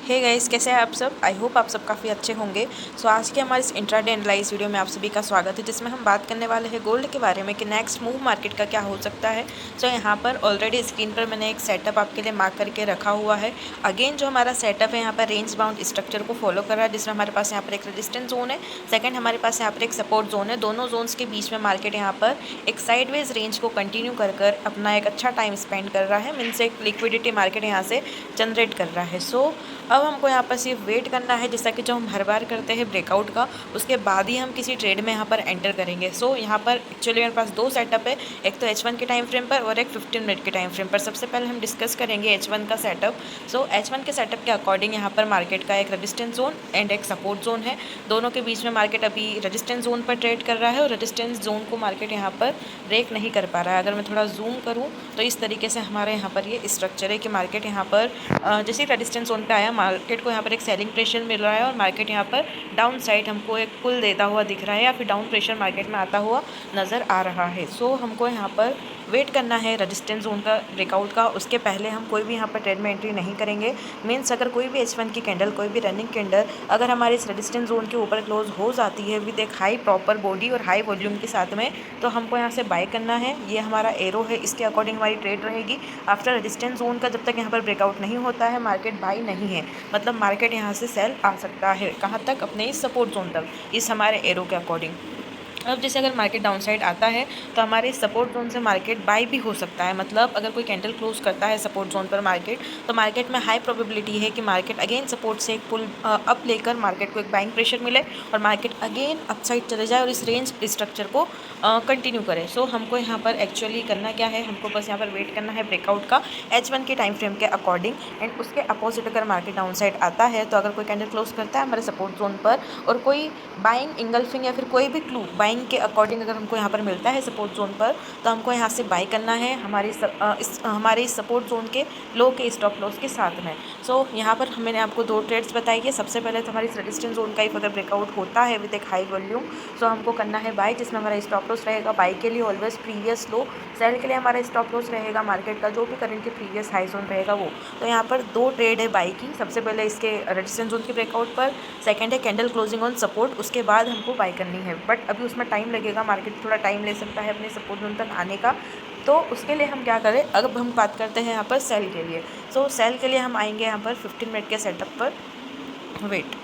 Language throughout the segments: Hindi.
हे गाइस, कैसे हैं आप सब। आई होप आप सब काफ़ी अच्छे होंगे। सो आज के हमारे इस इंट्राडे एनालाइज वीडियो में आप सभी का स्वागत है, जिसमें हम बात करने वाले हैं गोल्ड के बारे में कि नेक्स्ट मूव मार्केट का क्या हो सकता है। सो यहाँ पर ऑलरेडी स्क्रीन पर मैंने एक सेटअप आपके लिए मार्क करके रखा हुआ है। अगेन जो हमारा सेटअप है यहाँ पर रेंज बाउंड स्ट्रक्चर को फॉलो कर रहा है, जिसमें हमारे पास यहाँ पर एक रेजिस्टेंस जोन है, सेकेंड हमारे पास यहाँ पर एक सपोर्ट जोन है। दोनों जोन्स के बीच में मार्केट यहाँ पर एक साइडवेज रेंज को कंटिन्यू कर अपना एक अच्छा टाइम स्पेंड कर रहा है। मीन्स एक लिक्विडिटी मार्केट यहाँ से जनरेट कर रहा है। सो अब हमको यहाँ पर सिर्फ वेट करना है, जैसा कि जो हम हर बार करते हैं ब्रेकआउट का, उसके बाद ही हम किसी ट्रेड में यहाँ पर एंटर करेंगे। सो यहाँ पर एक्चुअली मेरे पास दो सेटअप है, एक तो H1 के टाइम फ्रेम पर और एक 15 मिनट के टाइम फ्रेम पर। सबसे पहले हम डिस्कस करेंगे H1 का सेटअप। सो H1 के सेटअप के अकॉर्डिंग यहाँ पर मार्केट का एक रेजिस्टेंस जोन एंड एक सपोर्ट जोन है। दोनों के बीच में मार्केट अभी रेजिस्टेंस जोन पर ट्रेड कर रहा है और रेजिस्टेंस जोन को मार्केट यहाँ पर ब्रेक नहीं कर पा रहा है। अगर मैं थोड़ा जूम करूँ तो इस तरीके से हमारे यहाँ पर ये स्ट्रक्चर है कि मार्केट यहाँ पर जैसे रेजिस्टेंस जोन पे आया, मार्केट को यहाँ पर एक सेलिंग प्रेशर मिल रहा है और मार्केट यहाँ पर डाउन साइड हमको एक पुल देता हुआ दिख रहा है या फिर डाउन प्रेशर मार्केट में आता हुआ नज़र आ रहा है। सो हमको यहाँ पर वेट करना है रेजिस्टेंस जोन का ब्रेकआउट का। उसके पहले हम कोई भी यहाँ पर ट्रेड में एंट्री नहीं करेंगे। मीन्स अगर कोई भी H1 की कैंडल, कोई भी रनिंग कैंडल अगर हमारे इस रेजिस्टेंस जोन के ऊपर क्लोज हो जाती है विद एक हाई प्रॉपर बॉडी और हाई वॉल्यूम के साथ में, तो हमको यहाँ से बाय करना है। ये हमारा एरो है, इसके अकॉर्डिंग हमारी ट्रेड रहेगी। आफ्टर रेजिस्टेंस जोन का जब तक यहाँ पर ब्रेकआउट नहीं होता है मार्केट बाई नहीं है, मतलब मार्केट यहाँ से सेल आ सकता है। कहाँ तक? अपने इस सपोर्ट जोन तक, इस हमारे एरो के अकॉर्डिंग। अब जैसे अगर मार्केट डाउन साइड आता है तो हमारे सपोर्ट जोन से मार्केट बाई भी हो सकता है। मतलब अगर कोई कैंडल क्लोज करता है सपोर्ट जोन पर मार्केट, तो मार्केट में हाई प्रोबेबिलिटी है कि मार्केट अगेन सपोर्ट से एक पुल अप लेकर मार्केट को एक बाइंग प्रेशर मिले और मार्केट अगेन अपसाइड चले जाए और इस रेंज स्ट्रक्चर को कंटिन्यू करे। सो हमको यहाँ पर एक्चुअली करना क्या है, हमको बस यहाँ पर वेट करना है ब्रेकआउट का H1 के टाइम फ्रेम के अकॉर्डिंग। एंड उसके अपोजिट अगर मार्केट डाउन साइड आता है तो अगर कोई कैंडल क्लोज करता है हमारे सपोर्ट जोन पर और कोई बाइंग इंगल्फिंग या फिर कोई भी क्लू बाइंग के अकॉर्डिंग अगर हमको यहाँ पर मिलता है सपोर्ट जोन पर, तो हमको यहाँ से बाई करना है हमारे इस सपोर्ट जोन के लो के स्टॉप लॉस के साथ में। सो यहाँ पर मैंने आपको दो ट्रेड्स बताई है। सबसे पहले तो हमारी रेजिस्टेंस जोन का ही अगर ब्रेकआउट होता है विद एक हाई वॉल्यूम, सो हमको करना है बाई, जिसमें हमारा स्टॉप लॉस रहेगा बाई के लिए ऑलवेज प्रीवियस लो, सेल के लिए हमारा स्टॉप लॉस रहेगा मार्केट का जो भी करंट के प्रीवियस हाई जोन रहेगा वो। तो यहाँ पर दो ट्रेड है बाई की। सबसे पहले इसके रेजिस्टेंस जोन के ब्रेकआउट पर, सेकंड है कैंडल क्लोजिंग ऑन सपोर्ट, उसके बाद हमको बाई करनी है। बट अभी उसमें टाइम लगेगा, मार्केट थोड़ा टाइम ले सकता है अपने सपोर्ट जोन तक आने का। तो उसके लिए हम क्या करें, अब हम बात करते हैं यहाँ पर सेल के लिए। सो सेल के लिए हम आएंगे यहाँ पर 15 मिनट के सेटअप पर। वेट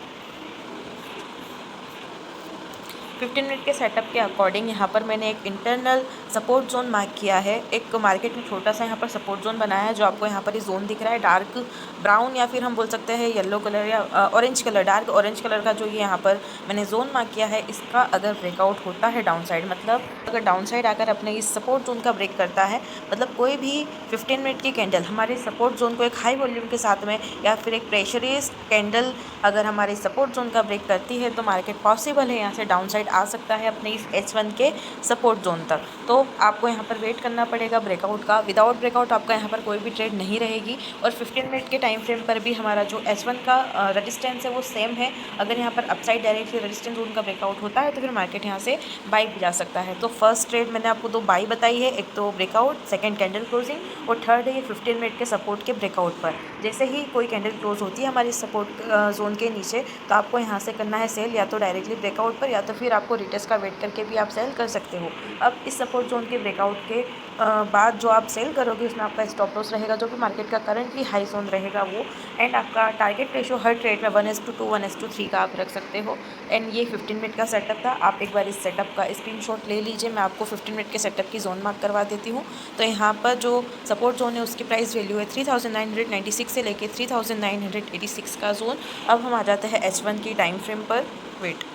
15 मिनट के सेटअप के अकॉर्डिंग यहाँ पर मैंने एक इंटरनल सपोर्ट जोन मार्क किया है। एक मार्केट में छोटा सा यहाँ पर सपोर्ट जोन बनाया है, जो आपको यहाँ पर ये जोन दिख रहा है डार्क ब्राउन या फिर हम बोल सकते हैं येलो कलर या orange colour, dark orange colour का जो ये यहाँ पर मैंने जोन मार्क किया है। इसका अगर ब्रेकआउट होता है डाउन साइड, मतलब अगर डाउन साइड आकर अपने इस सपोर्ट जोन का ब्रेक करता है, मतलब कोई भी 15 मिनट की कैंडल हमारे सपोर्ट जोन को एक हाई वॉल्यूम के साथ में या फिर एक प्रेशराइज कैंडल अगर हमारे सपोर्ट जोन का ब्रेक करती है, तो मार्केट पॉसिबल है यहाँ से डाउन साइड आ सकता है अपने इस H1 के सपोर्ट जोन तक। तो आपको यहाँ पर वेट करना पड़ेगा ब्रेकआउट का। विदाउट ब्रेकआउट आपका यहाँ पर कोई भी ट्रेड नहीं रहेगी। और 15 मिनट के टाइम फ्रेम पर भी हमारा जो H1 का रेजिस्टेंस है वो सेम है। अगर यहाँ पर अपसाइड डायरेक्टली रेजिस्टेंस जोन का ब्रेकआउट होता है तो फिर मार्केट यहाँ से बाई भी जा सकता है। तो फर्स्ट ट्रेड मैंने आपको दो बाई बताई है, एक तो ब्रेकआउट, सेकेंड कैंडल क्लोजिंग और थर्ड है ये 15 मिनट के सपोर्ट के ब्रेकआउट पर। जैसे ही कोई कैंडल क्लोज होती है हमारी सपोर्ट जोन के नीचे, तो आपको यहाँ से करना है सेल, या तो डायरेक्टली ब्रेकआउट पर या तो फिर आपको रिटेस्ट का वेट करके भी आप सेल कर सकते हो। अब इस सपोर्ट जोन के ब्रेकआउट के बाद जो आप सेल करोगे उसमें आपका स्टॉप लॉस रहेगा जो कि मार्केट का करंटली हाई जोन रहेगा वो। एंड आपका टारगेट रेशो हर ट्रेड में 1:2 1:3 का आप रख सकते हो। एंड ये 15 मिनट का सेटअप था। आप एक बार इस सेटअप का स्क्रीनशॉट ले लीजिए, मैं आपको 15 मिनट के सेटअप की जोन मार्क करवा देती हूँ। तो यहाँ पर जो सपोर्ट जोन है उसकी प्राइस वैल्यू है 3996 से लेके 3986 का जोन। अब हम आ जाते हैं H1 की टाइम फ्रेम पर। वेट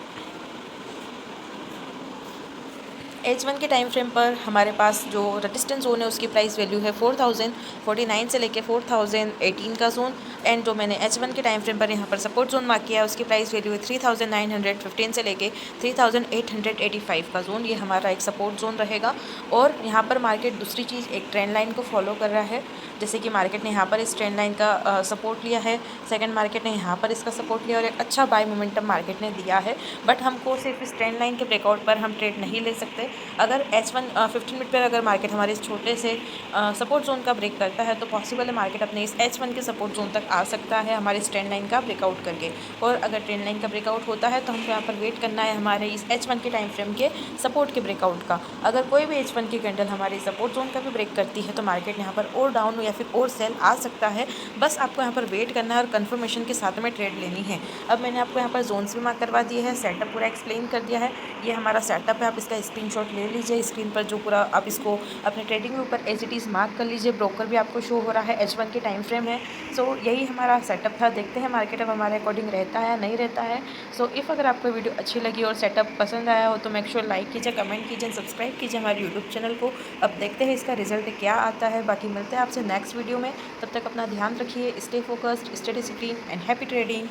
H1 के टाइम फ्रेम पर हमारे पास जो रेजिस्टेंस जोन है उसकी प्राइस वैल्यू है 4049 से लेके 4018 का जोन। एंड जो मैंने H1 के टाइम फ्रेम पर यहाँ पर सपोर्ट जोन मार्क किया है उसकी प्राइस वैल्यू है 3915 से लेके 3885 का जोन। ये हमारा एक सपोर्ट जोन रहेगा। और यहाँ पर मार्केट दूसरी चीज़ एक ट्रेंड लाइन को फॉलो कर रहा है, जैसे कि मार्केट ने यहाँ पर इस ट्रेंड लाइन का सपोर्ट लिया है, सेकंड मार्केट ने यहाँ पर इसका सपोर्ट लिया और एक अच्छा बाय मोमेंटम मार्केट ने दिया है। बट हमको सिर्फ इस ट्रेंड लाइन के ब्रेकआउट पर हम ट्रेड नहीं ले सकते। अगर H1 15 मिनट पर अगर मार्केट हमारे इस छोटे से सपोर्ट जोन का ब्रेक करता है तो पॉसिबल है मार्केट अपने इस H1 के सपोर्ट जोन तक आ सकता है हमारे इस ट्रेंड लाइन का ब्रेकआउट करके। और अगर ट्रेंड लाइन का ब्रेकआउट होता है तो हमको यहाँ पर वेट करना है हमारे इस H1 के टाइम फ्रेम के सपोर्ट के ब्रेकआउट का। अगर कोई भी H1 की कैंडल हमारे सपोर्ट जोन का भी ब्रेक करती है तो मार्केट यहाँ पर और डाउन या फिर और सेल आ सकता है। बस आपको यहाँ पर वेट करना है और कंफर्मेशन के साथ में ट्रेड लेनी है। अब मैंने आपको यहाँ पर जोन्स भी मार्क करवा दिए हैं, सेटअप पूरा एक्सप्लेन कर दिया है। ये हमारा सेटअप है, आप इसका स्क्रीनशॉट ले लीजिए स्क्रीन पर, जो पूरा आप इसको अपने ट्रेडिंग में ऊपर एज इट इज़ मार्क कर लीजिए। ब्रोकर भी आपको शो हो रहा है, H1 के टाइम फ्रेम है। सो यही हमारा सेटअप था। देखते हैं मार्केट अब हमारे अकॉर्डिंग रहता है या नहीं रहता है। सो इफ़ अगर आपको वीडियो अच्छी लगी और सेटअप पसंद आया हो तो मेक श्योर लाइक कीजिए, कमेंट कीजिए, सब्सक्राइब कीजिए हमारे यूट्यूब चैनल को। अब देखते हैं इसका रिजल्ट क्या आता है। बाकी मिलते हैं आपसे नेक्स्ट वीडियो में, तब तक अपना ध्यान रखिए, stay focused, stay discipline and happy trading.